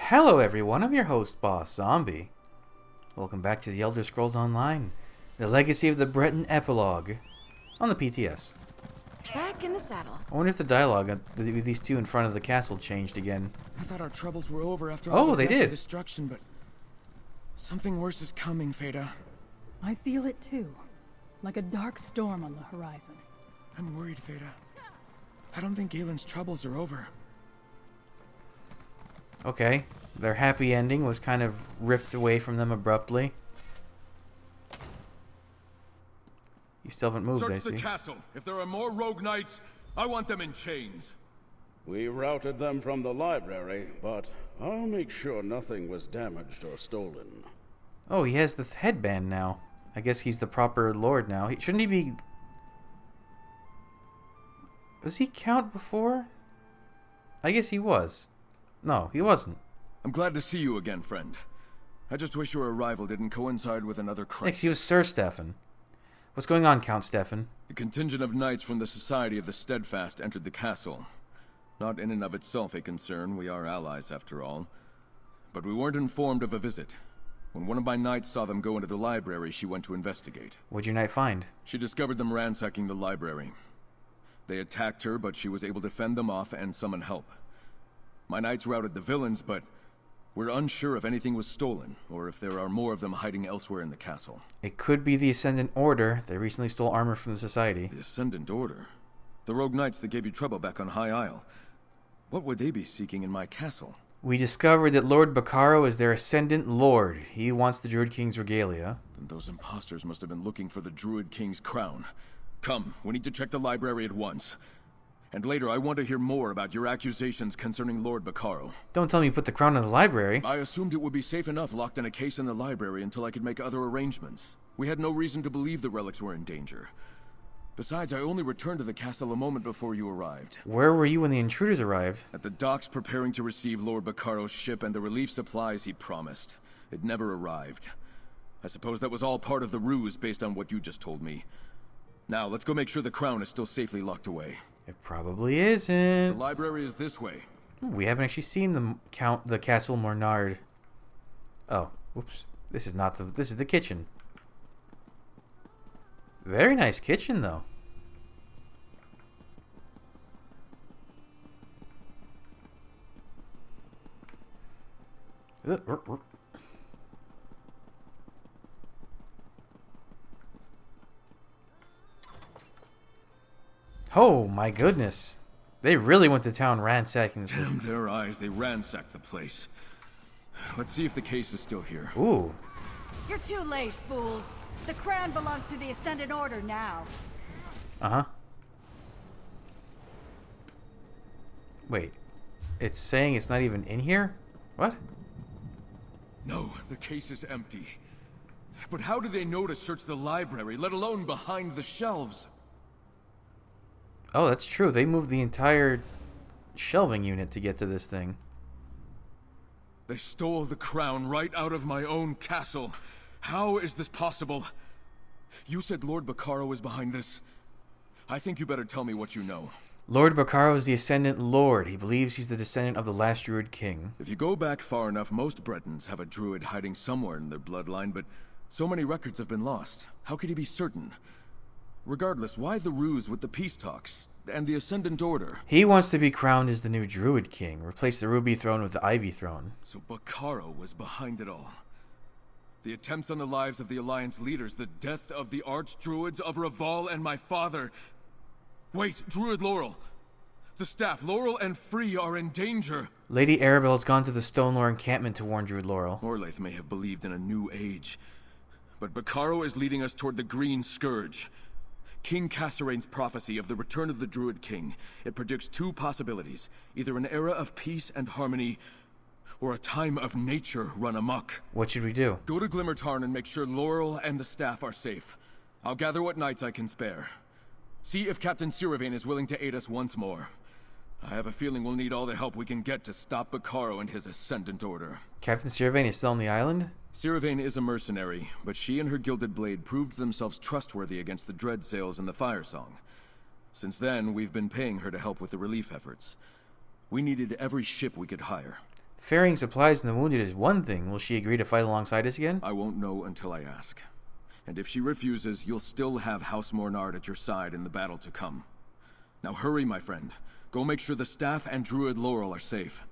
Hello everyone, I'm your host, Boss Zombie. Welcome back to the Elder Scrolls Online, the Legacy of the Breton Epilogue, on the PTS. Back in the saddle. I wonder if the dialogue with these two in front of the castle changed again. I thought our troubles were over after all the they death and did. destruction, but something worse is coming, Feda. I feel it too, like a dark storm on the horizon. I'm worried, Feda. I don't think Galen's troubles are over. Okay, their happy ending was kind of ripped away from them abruptly. You still haven't moved, I see. Search the castle. If there are more rogue knights, I want them in chains. We routed them from the library, but I'll make sure nothing was damaged or stolen. Oh, he has the headband now. I guess he's the proper lord now. Shouldn't he be... Was he Count before? I guess he was. No, he wasn't. I'm glad to see you again, friend. I just wish your arrival didn't coincide with another crisis. He was Sir Stefan. What's going on, Count Stefan? A contingent of knights from the Society of the Steadfast entered the castle. Not in and of itself a concern, we are allies after all. But we weren't informed of a visit. When one of my knights saw them go into the library, she went to investigate. What'd your knight find? She discovered them ransacking the library. They attacked her, but she was able to fend them off and summon help. My knights routed the villains, but we're unsure if anything was stolen, or if there are more of them hiding elsewhere in the castle. It could be the Ascendant Order. They recently stole armor from the Society. The Ascendant Order? The rogue knights that gave you trouble back on High Isle. What would they be seeking in my castle? We discovered that Lord Bacaro is their Ascendant Lord. He wants the Druid King's regalia. Then those imposters must have been looking for the Druid King's crown. Come, we need to check the library at once. And later, I want to hear more about your accusations concerning Lord Bacaro. Don't tell me you put the crown in the library. I assumed it would be safe enough locked in a case in the library until I could make other arrangements. We had no reason to believe the relics were in danger. Besides, I only returned to the castle a moment before you arrived. Where were you when the intruders arrived? At the docks preparing to receive Lord Bacaro's ship and the relief supplies he promised. It never arrived. I suppose that was all part of the ruse based on what you just told me. Now, let's go make sure the crown is still safely locked away. It probably The isn't. library is this way. We haven't actually seen the Castle Mornard. Oh, whoops. This is the kitchen. Very nice kitchen, though. Oh my goodness. They really went to town ransacking this place. Damn their eyes, they ransacked the place. Let's see if the case is still here. Ooh. You're too late, fools. The crown belongs to the Ascendant Order now. Uh-huh. Wait. It's saying it's not even in here? What? No, the case is empty. But how do they know to search the library, let alone behind the shelves? Oh, that's true. They moved the entire shelving unit to get to this thing. They stole the crown right out of my own castle. How is this possible? You said Lord Bacaro is behind this. I think you better tell me what you know. Lord Bacaro is the Ascendant Lord. He believes he's the descendant of the last Druid King. If you go back far enough, most Bretons have a druid hiding somewhere in their bloodline, but so many records have been lost. How could he be certain? Regardless, why the ruse with the peace talks and the Ascendant Order? He wants to be crowned as the new Druid King, replace the Ruby Throne with the Ivy Throne. So Bacaro was behind it all. The attempts on the lives of the Alliance leaders, the death of the Archdruids, of Raval and my father. Wait, Druid Laurel. The staff, Laurel and Free, are in danger. Lady Arabelle has gone to the Stonelore encampment to warn Druid Laurel. Orlaith may have believed in a new age, but Bacaro is leading us toward the Green Scourge. King Cassarain's prophecy of the return of the Druid King. It predicts two possibilities. Either an era of peace and harmony, or a time of nature run amok. What should we do? Go to Glimmertarn and make sure Laurel and the staff are safe. I'll gather what knights I can spare. See if Captain Siravain is willing to aid us once more. I have a feeling we'll need all the help we can get to stop Bacaro and his Ascendant Order. Captain Siravain is still on the island? Siravain is a mercenary, but she and her gilded blade proved themselves trustworthy against the Dread Sails and the Firesong. Since then, we've been paying her to help with the relief efforts. We needed every ship we could hire. Ferrying supplies and the wounded is one thing. Will she agree to fight alongside us again? I won't know until I ask. And if she refuses, you'll still have House Mornard at your side in the battle to come. Now hurry, my friend. Go make sure the staff and Druid Laurel are safe.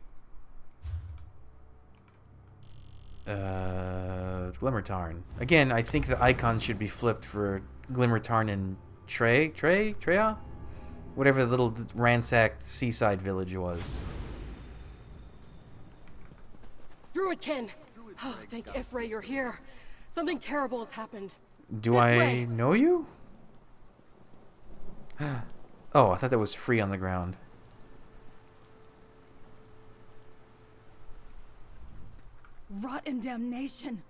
Glimmertarn. Again, I think the icon should be flipped for Glimmertarn and Treya? Whatever the little ransacked seaside village was. Druidkin! Oh, thank Ifray you're here. Something terrible has happened. Do This I way. know you? Oh, I thought that was free on the ground. Rotten damnation!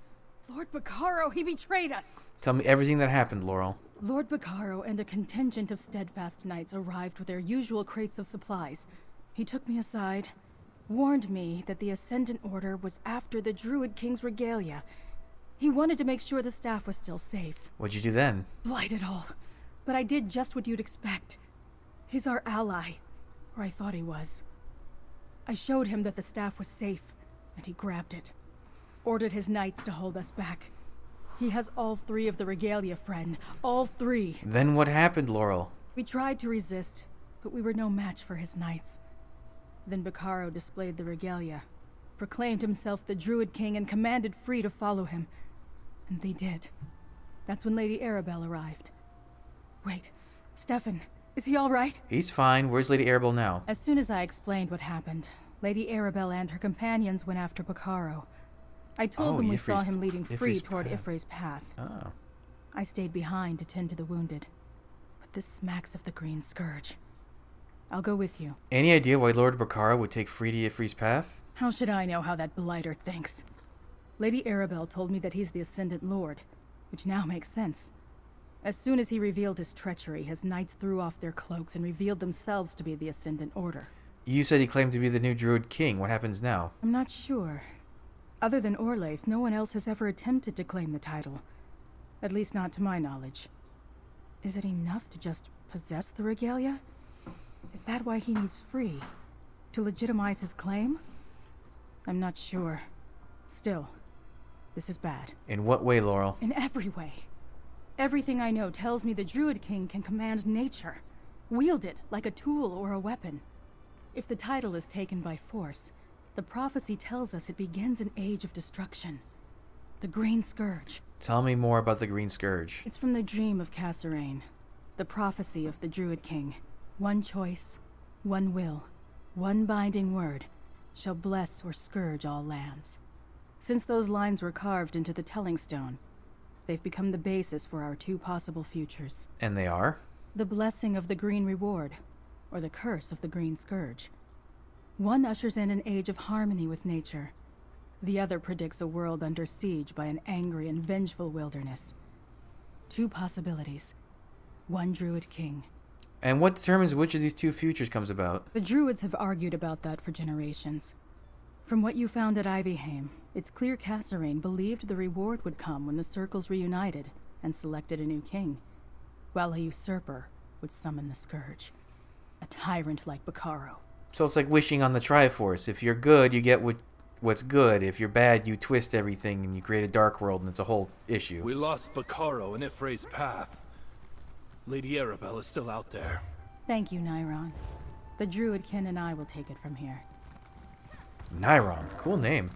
Lord Bacaro, he betrayed us! Tell me everything that happened, Laurel. Lord Bacaro and a contingent of steadfast knights arrived with their usual crates of supplies. He took me aside, warned me that the Ascendant Order was after the Druid King's regalia. He wanted to make sure the staff was still safe. What'd you do then? Blight it all. But I did just what you'd expect. He's our ally. Or I thought he was. I showed him that the staff was safe, and he grabbed it. Ordered his knights to hold us back. He has all 3 of the regalia, friend. All 3. Then what happened, Laurel? We tried to resist, but we were no match for his knights. Then Bacaro displayed the regalia, proclaimed himself the Druid King, and commanded Free to follow him. And they did. That's when Lady Arabelle arrived. Wait, Stefan, is he all right? He's fine. Where's Lady Arabelle now? As soon as I explained what happened, Lady Arabelle and her companions went after Bacaro. I told them we saw him leading Free toward Ifray's path. Oh. I stayed behind to tend to the wounded. But this smacks of the Green Scourge. I'll go with you. Any idea why Lord Bacaro would take Free to Ifray's path? How should I know how that blighter thinks? Lady Arabelle told me that he's the Ascendant Lord, which now makes sense. As soon as he revealed his treachery, his knights threw off their cloaks and revealed themselves to be the Ascendant Order. You said he claimed to be the new Druid King. What happens now? I'm not sure. Other than Orlaith, no one else has ever attempted to claim the title. At least not to my knowledge. Is it enough to just possess the regalia? Is that why he needs Free? To legitimize his claim? I'm not sure. Still, this is bad. In what way, Laurel? In every way. Everything I know tells me the Druid King can command nature. Wield it like a tool or a weapon. If the title is taken by force, the prophecy tells us it begins an age of destruction. The Green Scourge. Tell me more about the Green Scourge. It's from the dream of Cassarain. The prophecy of the Druid King. One choice, one will, one binding word, shall bless or scourge all lands. Since those lines were carved into the Telling Stone, they've become the basis for our 2 possible futures. And they are? The blessing of the Green Reward, or the curse of the Green Scourge. One ushers in an age of harmony with nature. The other predicts a world under siege by an angry and vengeful wilderness. 2 possibilities. One Druid King. And what determines which of these 2 futures comes about? The Druids have argued about that for generations. From what you found at Ivyheim, it's clear Cassarain believed the reward would come when the Circles reunited and selected a new king, while a usurper would summon the Scourge. A tyrant like Bacaro. So it's like wishing on the Triforce. If you're good, you get what's good. If you're bad, you twist everything and you create a dark world, and it's a whole issue. We lost Bacaro in Ifray's path. Lady Arabelle is still out there. Thank you, Nairon. The Druidkin and I will take it from here. Nairon. Cool name.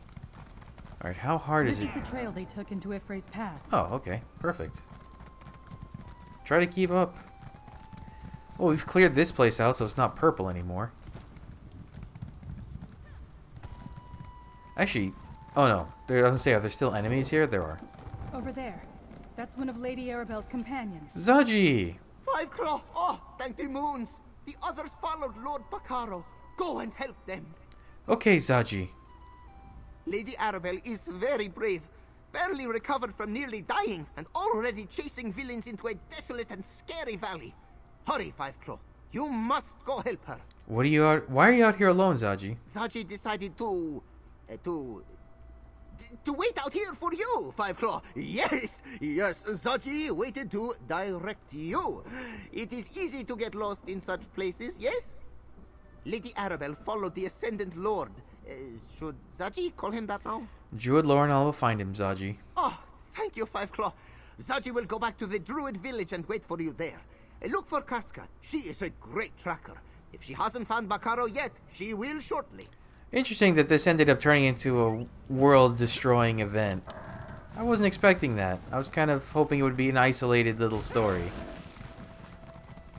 Alright, how hard is This it? is the trail they took into Ifray's path. Oh, okay. Perfect. Try to keep up. Well, we've cleared this place out, so it's not purple anymore. Actually, oh no. I was gonna say, are there still enemies here? There are. Over there. That's one of Lady Arabelle's companions. Zaji! 5 Claw! Oh, thank the moons! The others followed Lord Bacaro. Go and help them. Okay, Zaji. Lady Arabelle is very brave. Barely recovered from nearly dying and already chasing villains into a desolate and scary valley. Hurry, 5 Claw. You must go help her. What are you out? Why are you out here alone, Zaji? Zaji decided to wait out here for you, 5 Claw. Yes, Zaji waited to direct you. It is easy to get lost in such places, yes? Lady Arabelle followed the Ascendant Lord, Should Zaji call him that now? Druid lore and all will find him, Zaji. Oh, thank you, Five Claw. Zaji will go back to the Druid village and wait for you there. Look for Casca. She is a great tracker. If she hasn't found Bacaro yet, she will shortly. Interesting that this ended up turning into a world-destroying event. I wasn't expecting that. I was kind of hoping it would be an isolated little story.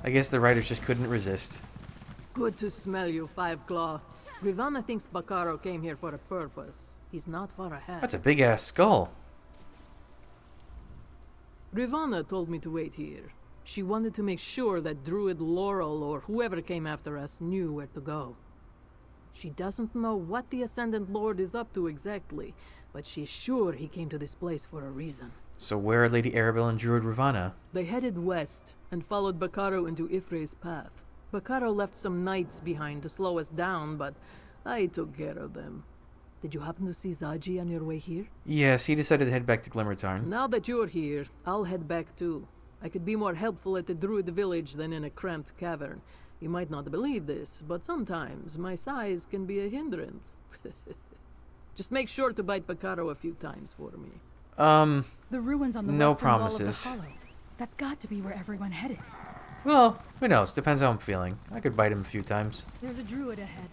I guess the writers just couldn't resist. Good to smell you, Five Claw. Rivanna thinks Bacaro came here for a purpose. He's not far ahead. That's a big-ass skull. Rivanna told me to wait here. She wanted to make sure that Druid Laurel or whoever came after us knew where to go. She doesn't know what the Ascendant Lord is up to exactly, but she's sure he came to this place for a reason. So where are Lady Arabelle and Druid Rivanna? They headed west and followed Bacaro into Ifre's path. Bacaro left some knights behind to slow us down, but I took care of them. Did you happen to see Zaji on your way here? Yes, he decided to head back to Glimmertarn. Now that you're here, I'll head back too. I could be more helpful at the Druid village than in a cramped cavern. You might not believe this, but sometimes my size can be a hindrance. Just make sure to bite Bacaro a few times for me. The ruins on the no western wall of promises. the hollow. That's got to be where everyone headed. Well, who knows? Depends how I'm feeling. I could bite him a few times. There's a druid ahead.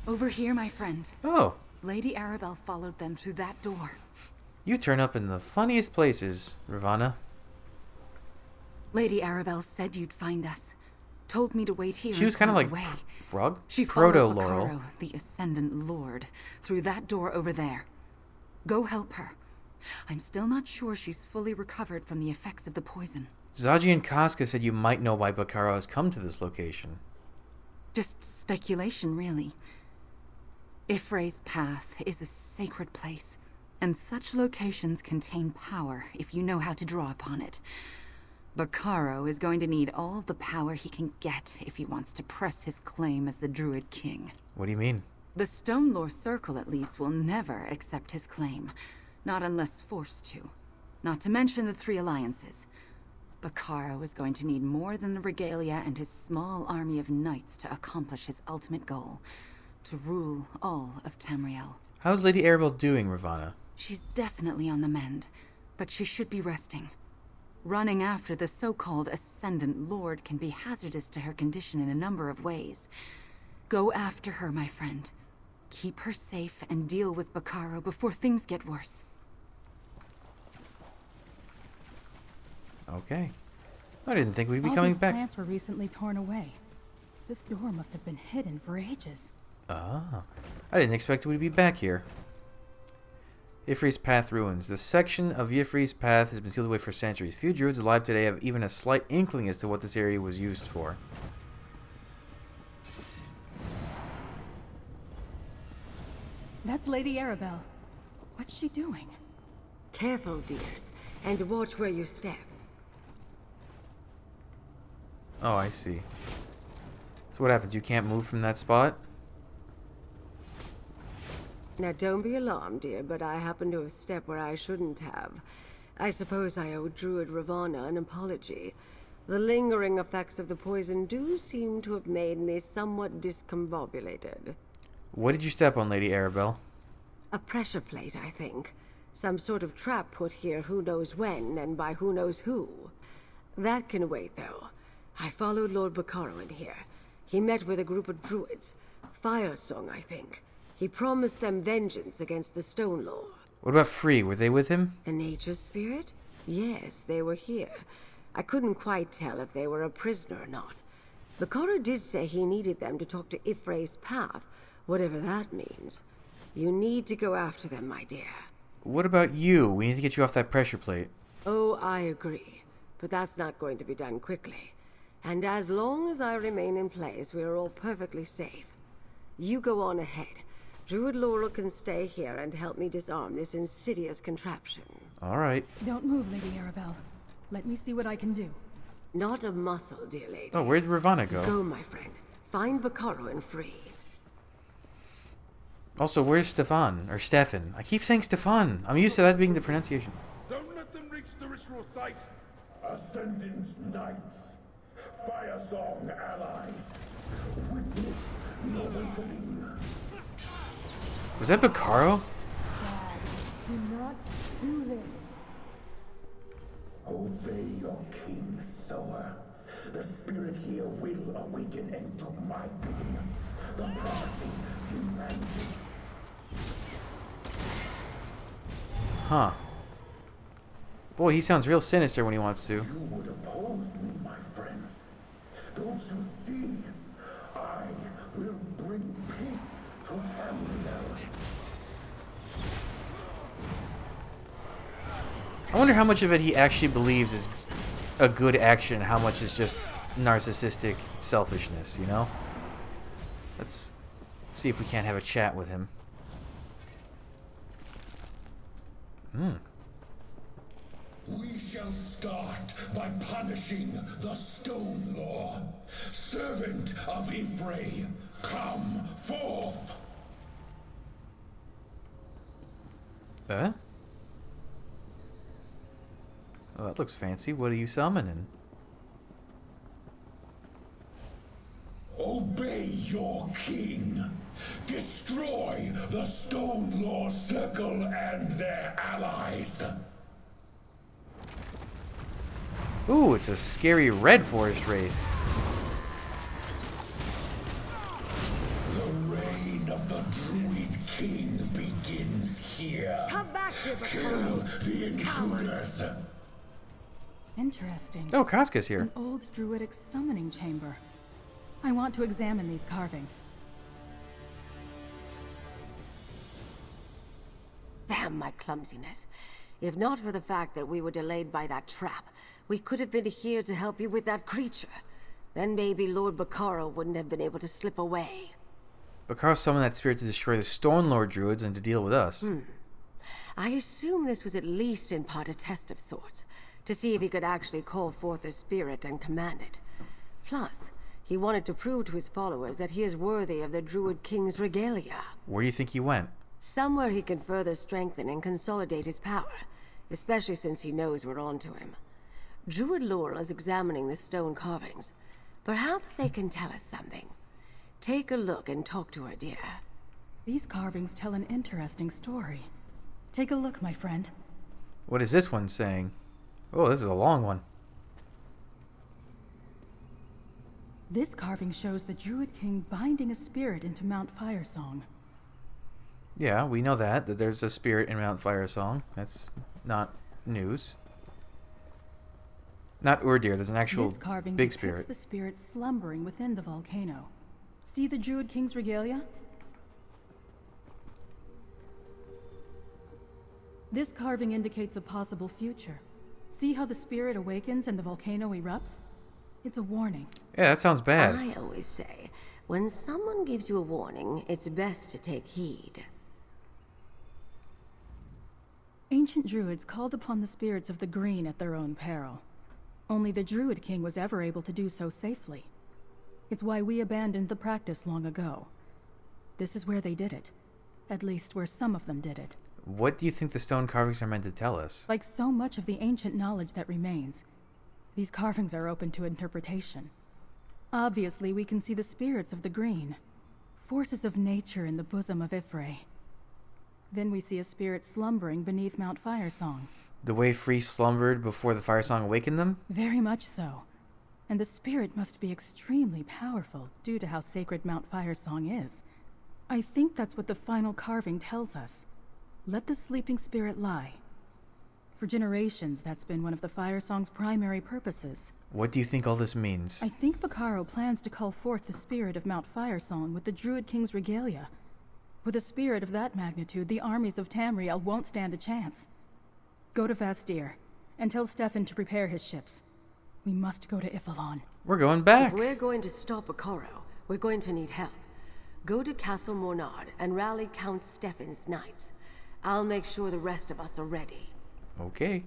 Over here, my friend. Oh, Lady Arabelle followed them through that door. you turn up in the funniest places, Rivanna. Lady Arabelle said you'd find us. Told me to wait here. She was kind of like Frog? She Proto followed Laurel. Bacaro, the Ascendant Lord, through that door over there. Go help her. I'm still not sure she's fully recovered from the effects of the poison. Zaji and Casca said you might know why Bacaro has come to this location. Just speculation, really. Ifre's path is a sacred place, and such locations contain power if you know how to draw upon it. Bacaro is going to need all the power he can get if he wants to press his claim as the Druid King. What do you mean? The Stone Lore Circle, at least, will never accept his claim. Not unless forced to. Not to mention the Three Alliances. Bacaro is going to need more than the regalia and his small army of knights to accomplish his ultimate goal. To rule all of Tamriel. How's Lady Arabelle doing, Rivanna? She's definitely on the mend, but she should be resting. Running after the so-called Ascendant Lord can be hazardous to her condition in a number of ways. Go after her, my friend. Keep her safe and deal with Bacaro before things get worse. Okay. I didn't think we'd be All coming these back. plants were recently torn away. This door must have been hidden for ages. Ah. I didn't expect we'd be back here. Ifre's Path ruins. The section of Ifre's Path has been sealed away for centuries. Few druids alive today have even a slight inkling as to what this area was used for. That's Lady Arabelle. What's she doing? Careful, dears, and watch where you step. Oh, I see. So what happens? You can't move from that spot? Now don't be alarmed, dear, but I happen to have stepped where I shouldn't have. I suppose I owe Druid Rivanna an apology. The lingering effects of the poison do seem to have made me somewhat discombobulated. What did you step on, Lady Arabelle? A pressure plate, I think. Some sort of trap put here who knows when, and by who knows who. That can wait, though. I followed Lord Bacaro in here. He met with a group of druids. Firesong, I think. He promised them vengeance against the Stone Lore. What about Free? Were they with him? The nature spirit? Yes, they were here. I couldn't quite tell if they were a prisoner or not. Bacaro did say he needed them to talk to Ifre's Path, whatever that means. You need to go after them, my dear. What about you? We need to get you off that pressure plate. Oh, I agree. But that's not going to be done quickly. And as long as I remain in place, we are all perfectly safe. You go on ahead. Druid Laurel can stay here and help me disarm this insidious contraption. All right. Don't move, Lady Arabelle. Let me see what I can do. Not a muscle, dear lady. Oh, where'd Rivanna go? Go, my friend. Find Bacaro and Free. Also, where's Stefan? Or Stefan? I keep saying Stefan. I'm used to that being the pronunciation. Don't let them reach the ritual site. Ascendant Knights. Firesong allies. Witness the awakening. Was that Bacaro? Do not do this. Obey your king, sower. The spirit here will awaken and do my bidding. The prophecy demands it. Huh. Boy, he sounds real sinister when he wants to. You would oppose me, my friends. Don't you see? I will bring peace to Tamriel. I wonder how much of it he actually believes is a good action and how much is just narcissistic selfishness, you know? Let's see if we can't have a chat with him. We shall start by punishing the Stone Lord. Servant of Ifray, come forth! Oh, that looks fancy. What are you summoning? Obey your king. Destroy the Stone Lord Circle and their allies. Ooh, it's a scary red forest wraith. The reign of the Druid King begins here. Come back here, Kill the intruders. Interesting. Oh, Casca's here. An old druidic summoning chamber. I want to examine these carvings. Damn my clumsiness. If not for the fact that we were delayed by that trap, we could have been here to help you with that creature. Then maybe Lord Bacaro wouldn't have been able to slip away. Bacaro summoned that spirit to destroy the Stone Lord druids and to deal with us. I assume this was at least in part a test of sorts, to see if he could actually call forth a spirit and command it. Plus, he wanted to prove to his followers that he is worthy of the Druid King's regalia. Where do you think he went? Somewhere he can further strengthen and consolidate his power, especially since he knows we're on to him. Druid Laurel is examining the stone carvings. Perhaps they can tell us something. Take a look and talk to her, dear. These carvings tell an interesting story. Take a look, my friend. What is this one saying? Oh, this is a long one. This carving shows the Druid King binding a spirit into Mount Firesong. Yeah, we know that there's a spirit in Mount Firesong. That's not news. Not Urdir, there's an actual This carving big depicts spirit. the spirit slumbering within the volcano. See the Druid King's regalia? This carving indicates a possible future. See how the spirit awakens and the volcano erupts? It's a warning. Yeah, that sounds bad. I always say, when someone gives you a warning, it's best to take heed. Ancient druids called upon the spirits of the green at their own peril. Only the Druid King was ever able to do so safely. It's why we abandoned the practice long ago. This is where they did it. At least where some of them did it. What do you think the stone carvings are meant to tell us? Like so much of the ancient knowledge that remains, these carvings are open to interpretation. Obviously, we can see the spirits of the green. Forces of nature in the bosom of Ifray. Then we see a spirit slumbering beneath Mount Firesong. The way Free slumbered before the Firesong awakened them? Very much so. And the spirit must be extremely powerful due to how sacred Mount Firesong is. I think that's what the final carving tells us. Let the sleeping spirit lie. For generations, that's been one of the Firesong's primary purposes. What do you think all this means? I think Bacaro plans to call forth the spirit of Mount Firesong with the Druid King's regalia. With a spirit of that magnitude, the armies of Tamriel won't stand a chance. Go to Vastir, and tell Stefan to prepare his ships. We must go to Ifalon. We're going back. If we're going to stop Bacaro, we're going to need help. Go to Castle Mornard and rally Count Stefan's knights. I'll make sure the rest of us are ready. Okay.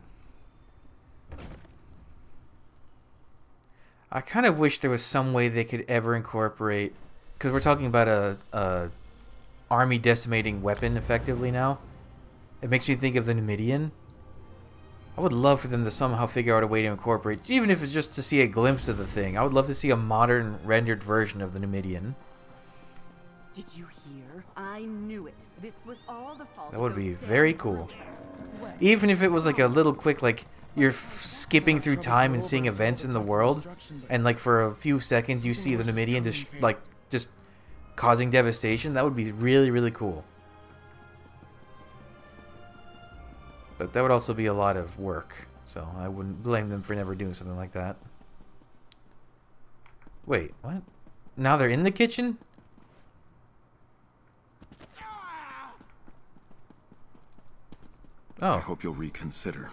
I kind of wish there was some way they could ever incorporate, because we're talking about a army decimating weapon effectively now. It makes me think of the Numidian. I would love for them to somehow figure out a way to incorporate, even if it's just to see a glimpse of the thing. I would love to see a modern rendered version of the Numidian. Did you hear? I knew it. This was all the fault That of would those be damn very cool. Well, Even if it was like a little quick, like you're skipping through time and seeing events in the world, and like for a few seconds you see the Numidian just causing devastation. That would be really, really cool. But that would also be a lot of work, so I wouldn't blame them for never doing something like that. Wait, what? Now they're in the kitchen? I hope you'll reconsider.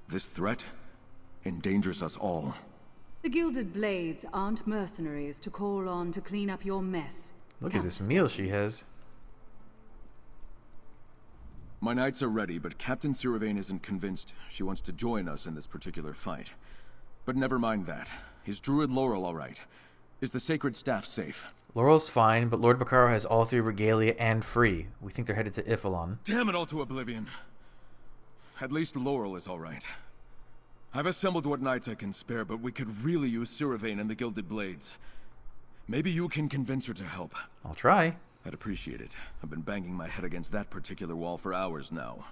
This threat endangers us all. The Gilded Blades aren't mercenaries to call on to clean up your mess. Look at this meal she has. My knights are ready, but Captain Siravane isn't convinced she wants to join us in this particular fight. But never mind that. Is Druid Laurel alright? Is the Sacred Staff safe? Laurel's fine, but Lord Bacaro has all 3 regalia and free. We think they're headed to Ifilon. Damn it all to oblivion. At least Laurel is alright. I've assembled what knights I can spare, but we could really use Siravane and the Gilded Blades. Maybe you can convince her to help. I'll try. I'd appreciate it. I've been banging my head against that particular wall for hours now.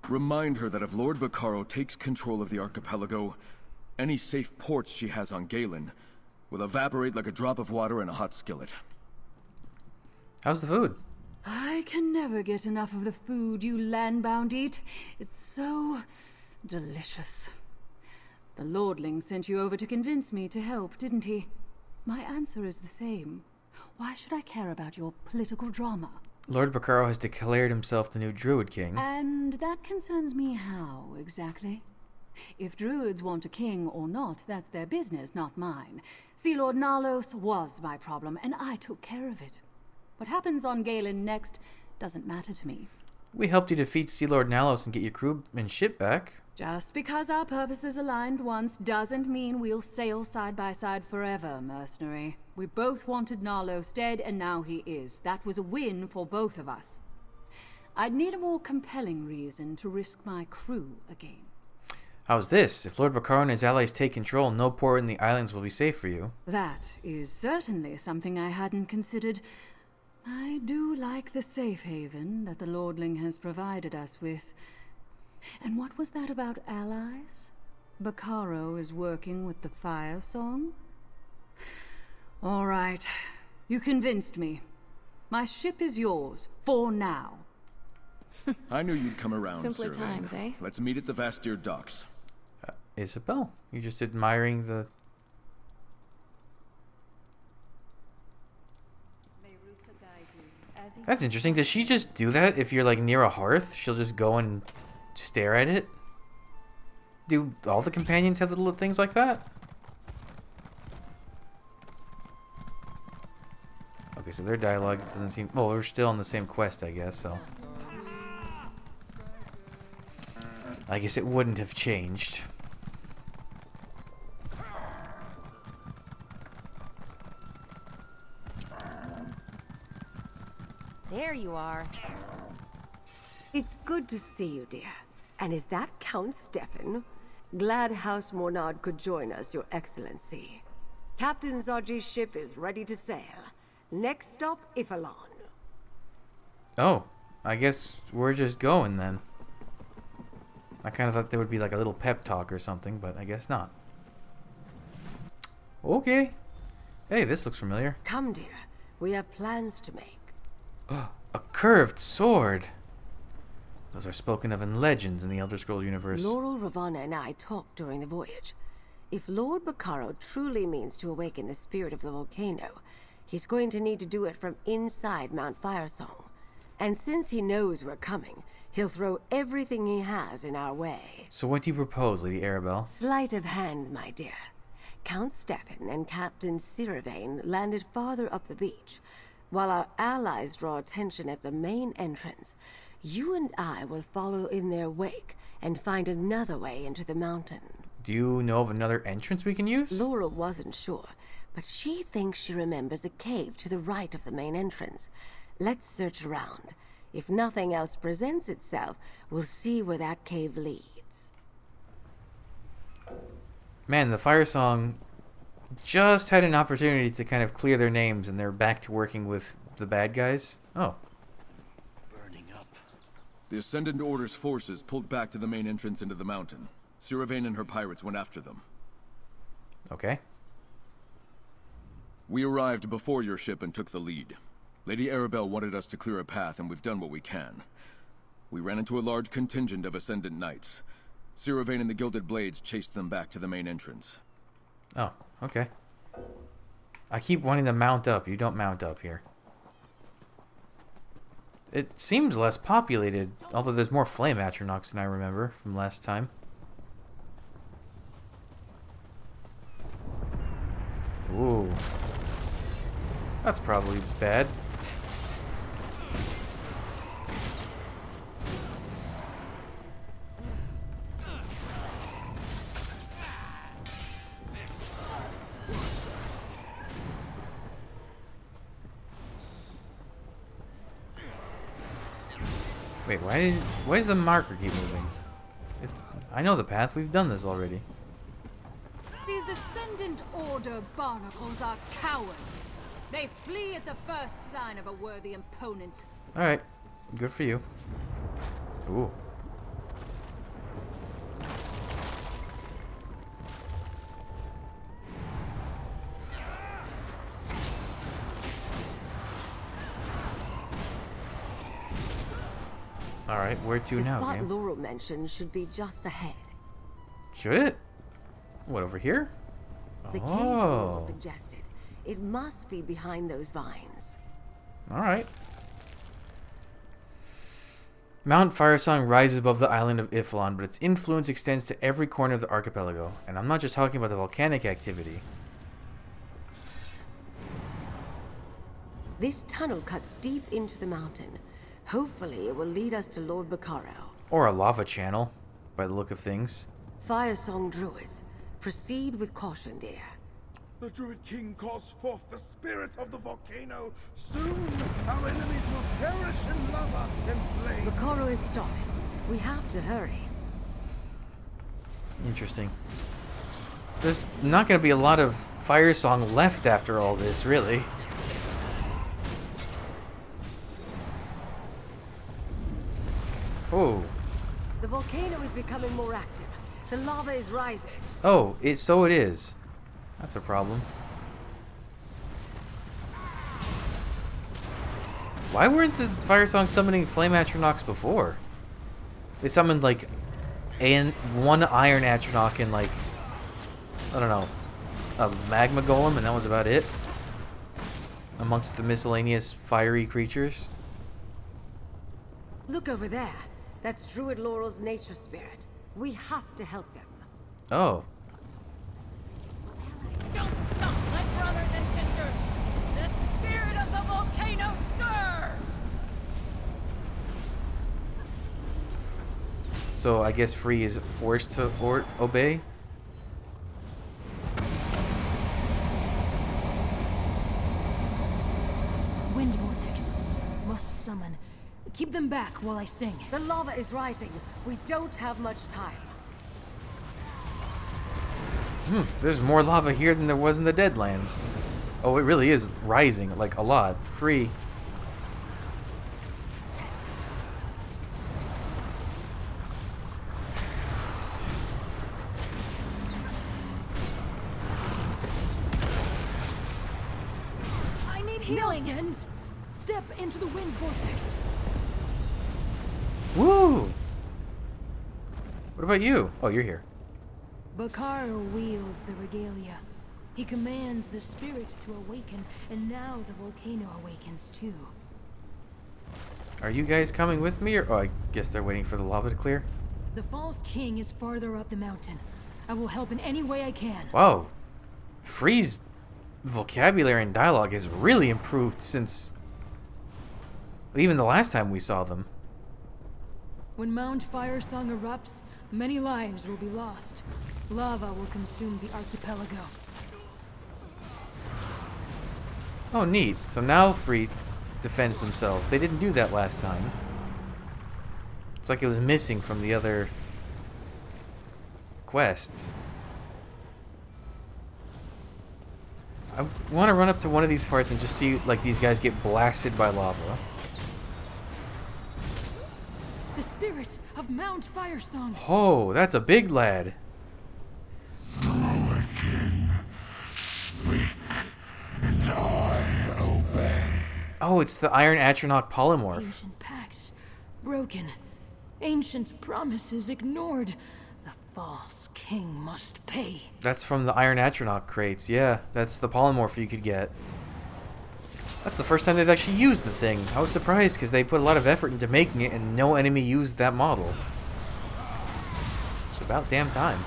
Remind her that if Lord Bacaro takes control of the archipelago, any safe ports she has on Galen will evaporate like a drop of water in a hot skillet. How's the food? I can never get enough of the food you landbound eat. It's so delicious. The Lordling sent you over to convince me to help, didn't he? My answer is the same. Why should I care about your political drama? Lord Bacaro has declared himself the new Druid King. And that concerns me how, exactly? If Druids want a king or not, that's their business, not mine. Sea Lord Nalos was my problem, and I took care of it. What happens on Galen next doesn't matter to me. We helped you defeat Sea Lord Nalos and get your crew and ship back. Just because our purposes aligned once doesn't mean we'll sail side by side forever, mercenary. We both wanted Nalos dead, and now he is. That was a win for both of us. I'd need a more compelling reason to risk my crew again. How's this? If Lord Bacaro and his allies take control, no port in the islands will be safe for you. That is certainly something I hadn't considered. I do like the safe haven that the Lordling has provided us with. And what was that about allies? Bacaro is working with the Firesong? All right. You convinced me. My ship is yours, for now. I knew you'd come around, Simpler Siravane. times, eh? Let's meet at the Vastir docks. Isabel, you're just admiring the... That's interesting. Does she just do that if you're like near a hearth? She'll just go and stare at it? Do all the companions have little things like that? Okay, so their dialogue doesn't seem... Well, we're still on the same quest, I guess, so... I guess it wouldn't have changed. There you are. It's good to see you, dear. And is that Count Stefan? Glad House Mornard could join us, Your Excellency. Captain Zarji's ship is ready to sail. Next stop, Ifilon. Oh, I guess we're just going then. I kind of thought there would be like a little pep talk or something, but I guess not. Okay. Hey, this looks familiar. Come, dear. We have plans to make. A curved sword. Those are spoken of in legends in the Elder Scrolls universe. Laurel, Ravana, and I talked during the voyage. If Lord Bacaro truly means to awaken the spirit of the volcano, he's going to need to do it from inside Mount Firesong. And since he knows we're coming, he'll throw everything he has in our way. So what do you propose, Lady Arabelle? Sleight of hand, my dear. Count Stefan and Captain Siravane landed farther up the beach. While our allies draw attention at the main entrance, you and I will follow in their wake and find another way into the mountain. Do you know of another entrance we can use? Laura wasn't sure, but she thinks she remembers a cave to the right of the main entrance. Let's search around. If nothing else presents itself, we'll see where that cave leads. Man, the Firesong just had an opportunity to kind of clear their names, and they're back to working with the bad guys? Oh. The Ascendant Order's forces pulled back to the main entrance into the mountain. Siravane and her pirates went after them. Okay. We arrived before your ship and took the lead. Lady Arabelle wanted us to clear a path, and we've done what we can. We ran into a large contingent of Ascendant Knights. Siravane and the Gilded Blades chased them back to the main entrance. Oh, okay. I keep wanting to mount up. You don't mount up here. It seems less populated, although there's more flame atronachs than I remember from last time. Ooh. That's probably bad. Wait, why does the marker keep moving? I know the path. We've done this already. These Ascendant Order barnacles are cowards. They flee at the first sign of a worthy opponent. Alright. Good for you. Ooh. Alright, where to the now, spot game? Laurel mentioned should be just ahead. Should it? What, over here? The cave Laurel suggested. It must be behind those vines. Alright. Mount Firesong rises above the island of Iflon, but its influence extends to every corner of the archipelago. And I'm not just talking about the volcanic activity. This tunnel cuts deep into the mountain. Hopefully it will lead us to Lord Bacaro. Or a lava channel, by the look of things. Firesong druids, proceed with caution, dear. The Druid King calls forth the spirit of the volcano. Soon our enemies will perish in lava and flame. Bacaro is stopped. We have to hurry. Interesting. There's not going to be a lot of Firesong left after all this, really. Oh. The volcano is becoming more active. The lava is rising. Oh, so it is. That's a problem. Why weren't the Firesong summoning Flame Atronachs before? They summoned like one Iron Atronach and like, I don't know, a Magma Golem, and that was about it. Amongst the miscellaneous fiery creatures. Look over there. That's Druid Laurel's nature spirit. We have to help them. Oh. Don't stop, my brothers and sisters! The spirit of the volcano stirs! So I guess Free is forced to obey? Wind vortex. Must summon. Keep them back while I sing. The lava is rising. We don't have much time. There's more lava here than there was in the Deadlands. Oh, it really is rising, like a lot. Free. I need healing. Millions. Step into the wind vortex. Woo! What about you? Oh, you're here. Bacaro wields the regalia. He commands the spirit to awaken, and now the volcano awakens too. Are you guys coming with me, or oh, I guess they're waiting for the lava to clear? The false king is farther up the mountain. I will help in any way I can. Wow. Free's vocabulary and dialogue has really improved since even the last time we saw them. When Mount Firesong erupts, many lives will be lost. Lava will consume the archipelago. Oh, neat. So now Free defends themselves. They didn't do that last time. It's like it was missing from the other quests. I want to run up to one of these parts and just see, like, these guys get blasted by lava. The spirit of Mount Firesong. Oh, that's a big lad. Druid King, speak, and I obey. Oh, it's the Iron Atronach polymorph. Ancient pacts broken. Ancient promises ignored. The false king must pay. That's from the Iron Atronach crates. Yeah, that's the polymorph you could get. That's the first time they've actually used the thing. I was surprised because they put a lot of effort into making it and no enemy used that model. It's about damn time.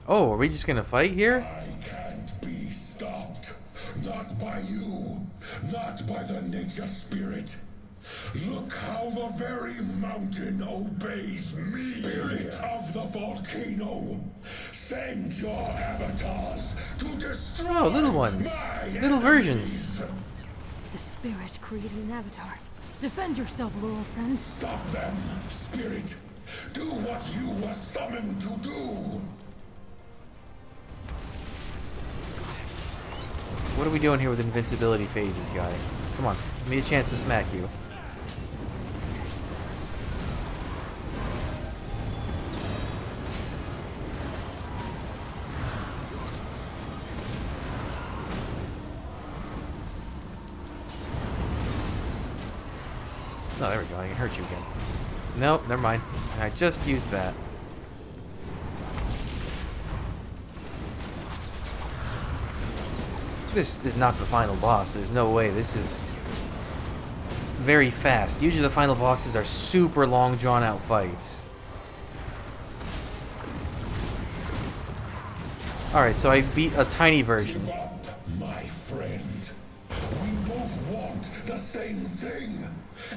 Oh, are we just gonna fight here? I can't be stopped. Not by you. Not by the nature spirit. Look how the very mountain obeys me. Spirit of the volcano. Send your avatars to destroy Oh, little ones. Little versions. The spirit created an avatar. Defend yourself, little friend. Stop them, spirit. Do what you were summoned to do. What are we doing here with invincibility phases, guy? Come on, give me a chance to smack you. No, there we go. I can hurt you again. Nope, never mind. I just used that. This is not the final boss. There's no way. This is very fast. Usually the final bosses are super long, drawn-out fights. Alright, so I beat a tiny version. Give up, my friend. We both want the same thing.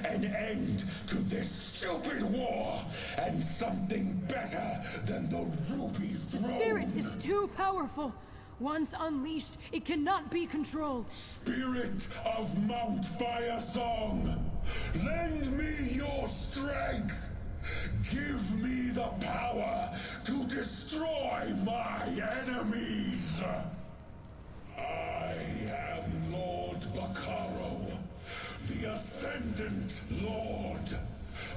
An end to this stupid war, and something better than the Ruby The Throne. spirit is too powerful. Once unleashed, it cannot be controlled. Spirit of Mount Firesong, lend me your strength. Give me the power to destroy my enemies. I am Lord Bacaro, the Ascendant Lord,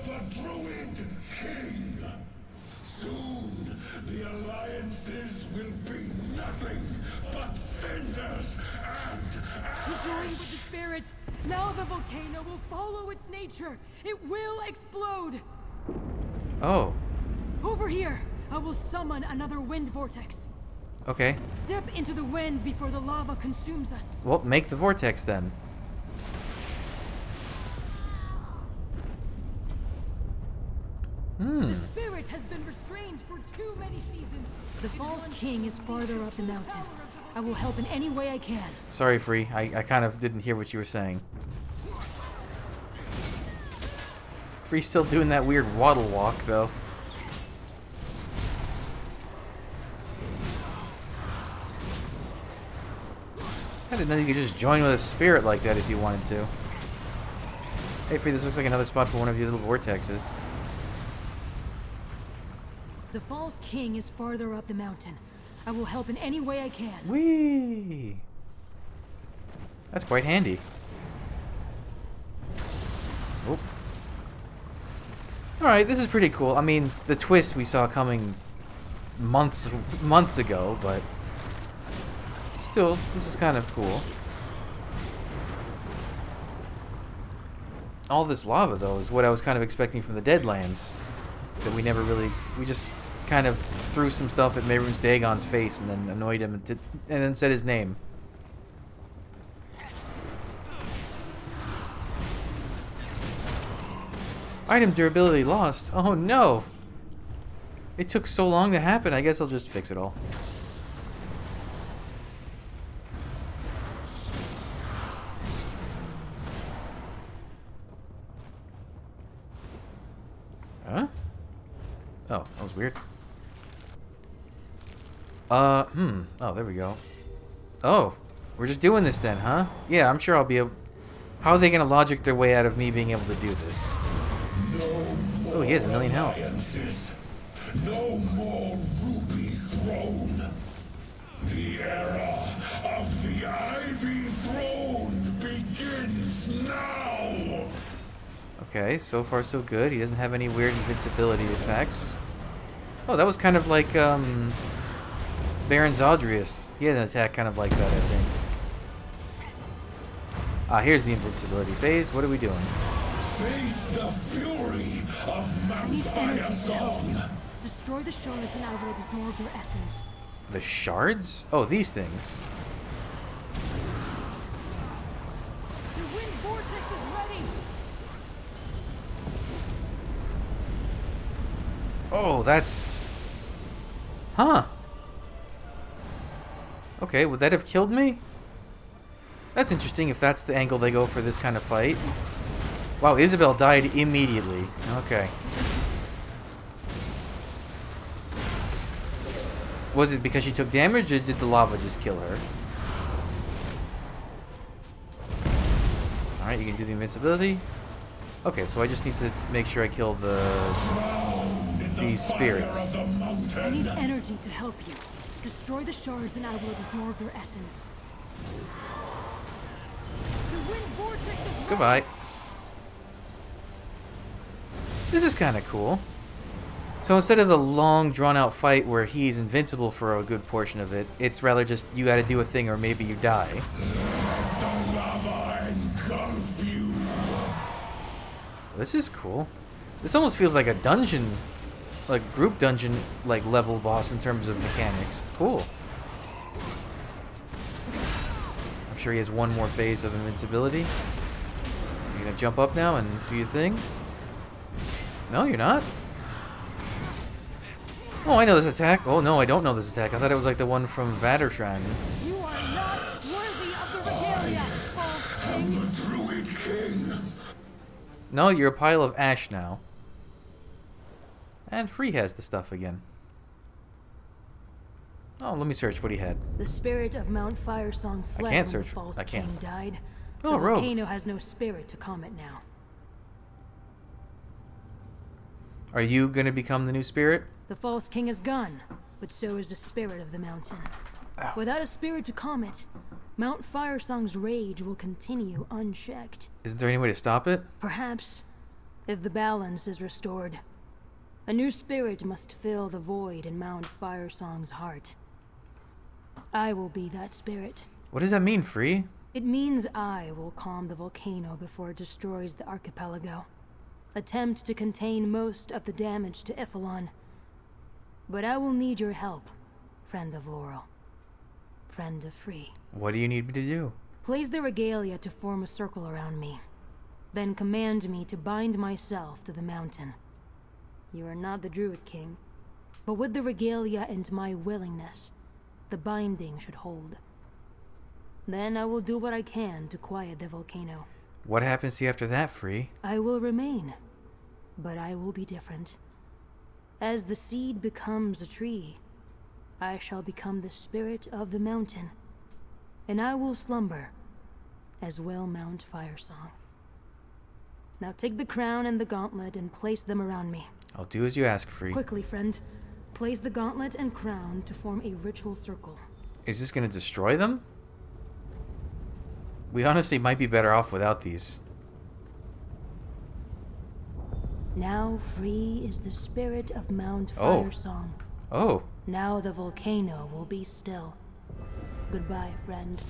the Druid King. Soon, the alliances will be nothing but cinders and You join with the spirit. Now the volcano will follow its nature. It will explode. Oh, Over here, I will summon another wind vortex. okay. Step into the wind before the lava consumes us. Well, make the vortex then. The spirit has been restrained for too many seasons. The false king is farther up the mountain. I will help in any way I can. Sorry, Free. I kind of didn't hear what you were saying. Free's still doing that weird waddle walk, though. I didn't know you could just join with a spirit like that if you wanted to. Hey, Free, this looks like another spot for one of your little vortexes. The false king is farther up the mountain. I will help in any way I can. Whee! That's quite handy. Oh. Alright, this is pretty cool. I mean, the twist we saw coming months ago, but still, this is kind of cool. All this lava, though, is what I was kind of expecting from the Deadlands. That we never really... We just kind of threw some stuff at Mehrunes Dagon's face and then annoyed him and then said his name. Item durability lost. Oh no! It took so long to happen, I guess I'll just fix it all. Huh? Oh, that was weird. Oh, there we go. Oh, we're just doing this then, huh? Yeah, I'm sure I'll be able... How are they gonna logic their way out of me being able to do this? Oh, he has 1 million health. No more Ruby Throne. throne. The era of the Ivy Throne begins now! Okay, so far so good. He doesn't have any weird invincibility attacks. Oh, that was kind of like, Baron Zaldrius. He had an attack kind of like that, I think. Ah, here's the invincibility phase. What are we doing? Face the fury of Mount Firesong! Destroy the shards and I will absorb their essence. The shards? Oh, these things. The wind vortex is ready! Oh, that's... Huh. Okay, would that have killed me? That's interesting if that's the angle they go for this kind of fight. Wow, Isabel died immediately. Okay. Was it because she took damage, or did the lava just kill her? Alright, you can do the invincibility. Okay, so I just need to make sure I kill these spirits. I need energy to help you. Destroy the shards and I will absorb their essence. The wind vortex is ready. Goodbye. This is kind of cool. So instead of the long, drawn-out fight where he's invincible for a good portion of it, it's rather just you gotta do a thing or maybe you die. This is cool. This almost feels like a dungeon, like group dungeon, like level boss in terms of mechanics. It's cool. I'm sure he has one more phase of invincibility. You're gonna jump up now and do your thing? No, you're not? Oh, I know this attack. Oh, no, I don't know this attack. I thought it was like the one from Vatershrine. You are not worthy of the regalia, I'm the Druid King. No, you're a pile of ash now. And Free has the stuff again. Oh, let me search what he had. The spirit of Mount Firesong fled I can't when search. the false I can't. king died. Oh, the rogue. volcano has no spirit to calm it now. Are you going to become the new spirit? The false king is gone, but so is the spirit of the mountain. Ow. Without a spirit to calm it, Mount Firesong's rage will continue unchecked. Isn't there any way to stop it? Perhaps, if the balance is restored, a new spirit must fill the void in Mount Firesong's heart. I will be that spirit. What does that mean, Free? It means I will calm the volcano before it destroys the archipelago. Attempt to contain most of the damage to Ipholon. But I will need your help, friend of Laurel. Friend of Free. What do you need me to do? Place the regalia to form a circle around me. Then command me to bind myself to the mountain. You are not the Druid King, but with the regalia and my willingness, the binding should hold. Then I will do what I can to quiet the volcano. What happens to you after that, Free? I will remain, but I will be different. As the seed becomes a tree, I shall become the spirit of the mountain, and I will slumber, as will Mount Firesong. Now take the crown and the gauntlet and place them around me. I'll do as you ask, Free. Quickly, friend. Place the gauntlet and crown to form a ritual circle. Is this going to destroy them? We honestly might be better off without these. Now Free is the spirit of Mount Oh. Firesong. Oh. Now the volcano will be still. Goodbye, friend.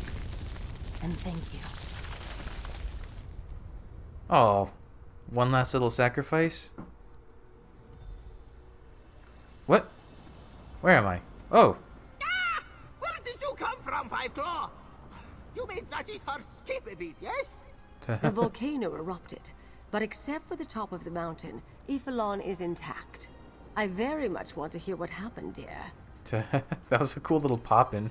And thank you. Oh. One last little sacrifice? What? Where am I? Oh. Ah! Where did you come from, Five Claw? You made Zachi's heart skip a beat, yes? The volcano erupted, but except for the top of the mountain, Ipholon is intact. I very much want to hear what happened, dear. That was a cool little pop-in.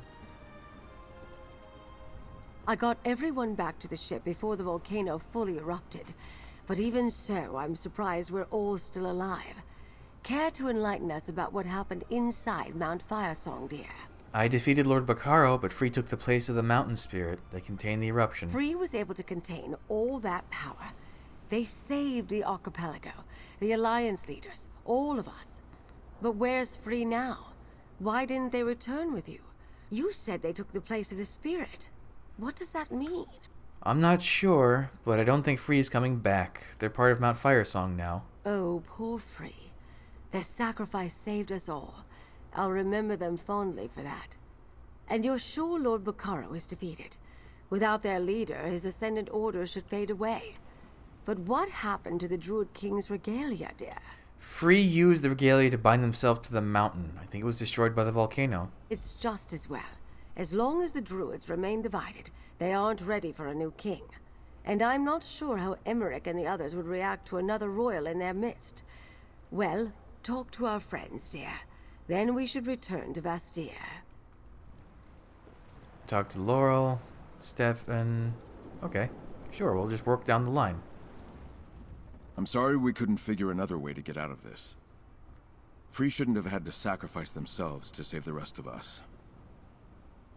I got everyone back to the ship before the volcano fully erupted, but even so, I'm surprised we're all still alive. Care to enlighten us about what happened inside Mount Firesong, dear? I defeated Lord Bacaro, but Free took the place of the mountain spirit that contained the eruption. Free was able to contain all that power. They saved the archipelago, the Alliance leaders, all of us. But where's Free now? Why didn't they return with you? You said they took the place of the spirit. What does that mean? I'm not sure, but I don't think Free is coming back. They're part of Mount Firesong now. Oh, poor Free. Their sacrifice saved us all. I'll remember them fondly for that. And you're sure Lord Bacaro is defeated? Without their leader, his ascendant order should fade away. But what happened to the Druid King's regalia, dear? Free used the regalia to bind themselves to the mountain. I think it was destroyed by the volcano. It's just as well. As long as the Druids remain divided, they aren't ready for a new king. And I'm not sure how Emmerich and the others would react to another royal in their midst. Well, talk to our friends, dear. Then we should return to Vastir. Talk to Laurel, Stefan. Okay, sure, we'll just work down the line. I'm sorry we couldn't figure another way to get out of this. Free shouldn't have had to sacrifice themselves to save the rest of us.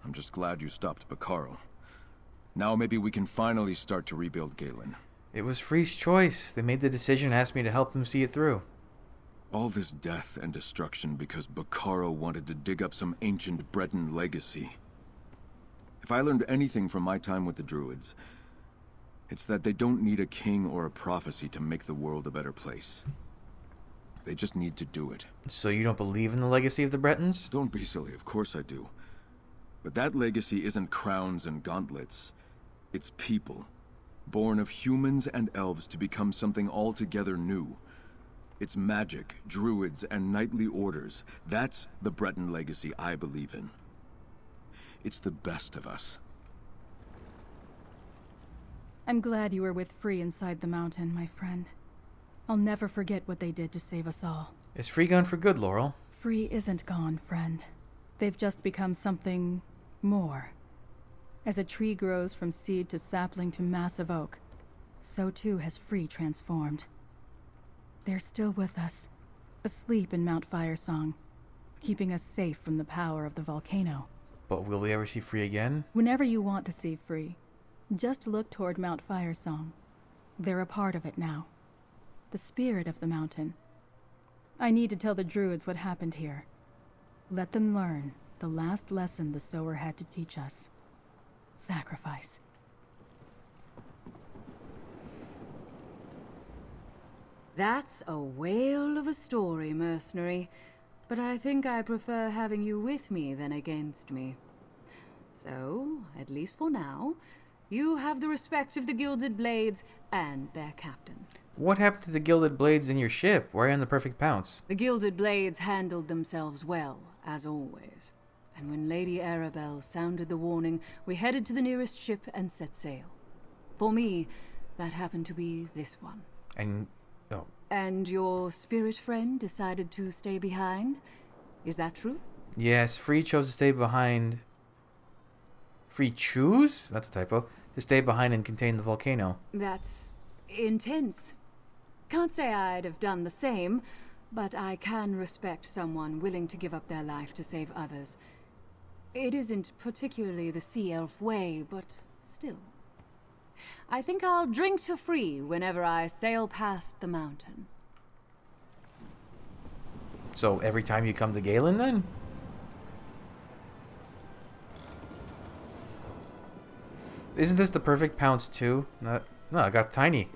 I'm just glad you stopped Bacaro. Now maybe we can finally start to rebuild Galen. It was Free's choice. They made the decision and asked me to help them see it through. All this death and destruction because Bacaro wanted to dig up some ancient Breton legacy. If I learned anything from my time with the Druids, it's that they don't need a king or a prophecy to make the world a better place. They just need to do it. So you don't believe in the legacy of the Bretons? Don't be silly, of course I do. But that legacy isn't crowns and gauntlets. It's people, born of humans and elves to become something altogether new. It's magic, druids, and knightly orders. That's the Breton legacy I believe in. It's the best of us. I'm glad you were with Free inside the mountain, my friend. I'll never forget what they did to save us all. Is Free gone for good, Laurel? Free isn't gone, friend. They've just become something more. As a tree grows from seed to sapling to massive oak, so too has Free transformed. They're still with us, asleep in Mount Firesong, keeping us safe from the power of the volcano. But will we ever see Free again? Whenever you want to see Free, just look toward Mount Firesong. They're a part of it now. The spirit of the mountain. I need to tell the Druids what happened here. Let them learn the last lesson the Sower had to teach us. Sacrifice. That's a whale of a story, mercenary. But I think I prefer having you with me than against me. So, at least for now, you have the respect of the Gilded Blades and their captain. What happened to the Gilded Blades in your ship? Why on the Perfect Pounce? The Gilded Blades handled themselves well, as always. And when Lady Arabelle sounded the warning, we headed to the nearest ship and set sail. For me, that happened to be this one. And... oh. And your spirit friend decided to stay behind? Is that true? Yes, Free chose to stay behind... Free choose? That's a typo. To stay behind and contain the volcano. That's intense. Can't say I'd have done the same, but I can respect someone willing to give up their life to save others. It isn't particularly the Sea Elf way, but still. I think I'll drink to Free whenever I sail past the mountain. So every time you come to Galen, then? Isn't this the Perfect Pounce too? No, I got tiny.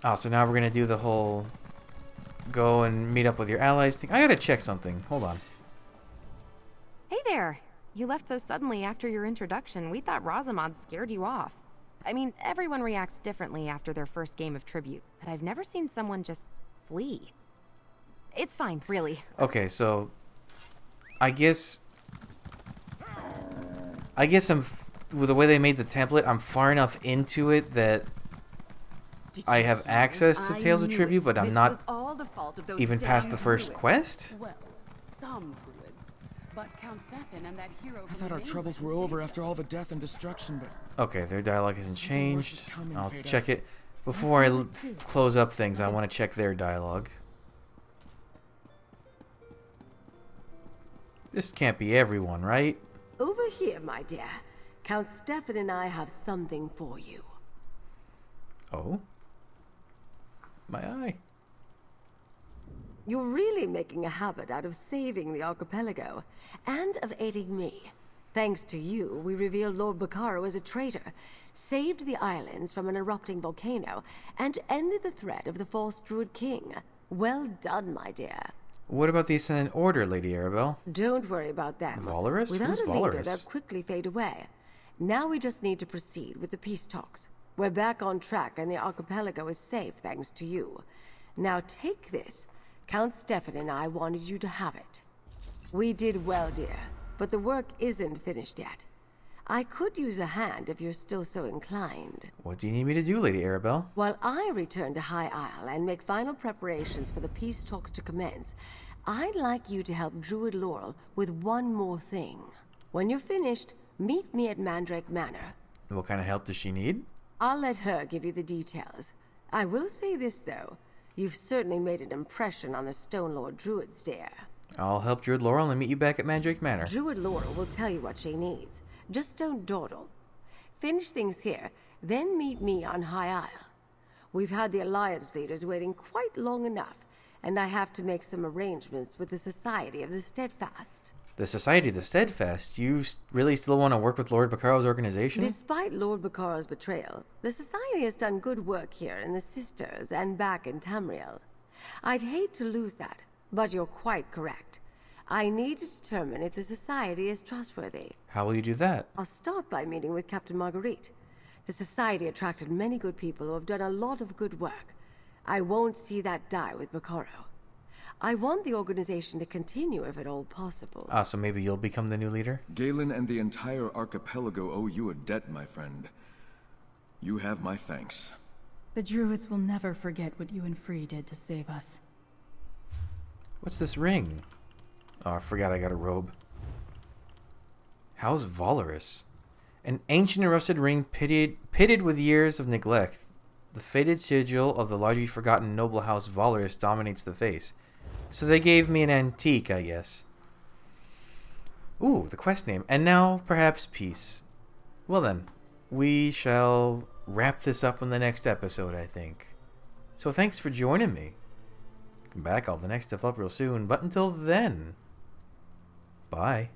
Oh, so now we're gonna do the whole go and meet up with your allies thing. I gotta check something. Hold on. Hey there! You left so suddenly after your introduction, we thought Rosamond scared you off. I mean, everyone reacts differently after their first game of tribute, but I've never seen someone just flee. It's fine, really. Okay, so I guess I'm with the way they made the template, I'm far enough into it that I have access to Tales of Tribute, but I'm not even past the first quest? Well, some druids, but Count Stefan and that hero. I thought our troubles were over after all the death and destruction, but okay, their dialogue hasn't changed. I'll check it before I close up things. I want to check their dialogue. This can't be everyone, right? Over here, my dear. Count Stefan and I have something for you. Oh? My eye. You're really making a habit out of saving the archipelago, and of aiding me. Thanks to you, we revealed Lord Bacaro as a traitor, saved the islands from an erupting volcano, and ended the threat of the false Druid King. Well done, my dear. What about the Ascendant Order, Lady Arabelle? Don't worry about them. Valorous? Without Who's a leader, Valorous? they'll quickly fade away. Now we just need to proceed with the peace talks. We're back on track and the archipelago is safe thanks to you. Now take this. Count Stefan and I wanted you to have it. We did well, dear, but the work isn't finished yet. I could use a hand if you're still so inclined. What do you need me to do, Lady Arabelle? While I return to High Isle and make final preparations for the peace talks to commence, I'd like you to help Druid Laurel with one more thing. When you're finished, meet me at Mandrake Manor. What kind of help does she need? I'll let her give you the details. I will say this, though. You've certainly made an impression on the Stone Lord Druids, dear. I'll help Druid Laurel and meet you back at Mandrake Manor. Druid Laurel will tell you what she needs. Just don't dawdle. Finish things here, then meet me on High Isle. We've had the Alliance leaders waiting quite long enough, and I have to make some arrangements with the Society of the Steadfast. The Society of the Steadfast? You really still want to work with Lord Bacaro's organization? Despite Lord Bacaro's betrayal, the Society has done good work here in the Sisters and back in Tamriel. I'd hate to lose that, but you're quite correct. I need to determine if the Society is trustworthy. How will you do that? I'll start by meeting with Captain Marguerite. The Society attracted many good people who have done a lot of good work. I won't see that die with Bacaro. I want the organization to continue if at all possible. Ah, so maybe you'll become the new leader? Galen and the entire archipelago owe you a debt, my friend. You have my thanks. The Druids will never forget what you and Free did to save us. What's this ring? Oh, I forgot I got a robe. How's Valorous? An ancient and rusted ring pitted with years of neglect. The faded sigil of the largely forgotten noble house Valorous dominates the face. So they gave me an antique, I guess. Ooh, the quest name. And now, perhaps, peace. Well then, we shall wrap this up in the next episode, I think. So thanks for joining me. Come back, I'll have the next stuff up real soon. But until then, bye.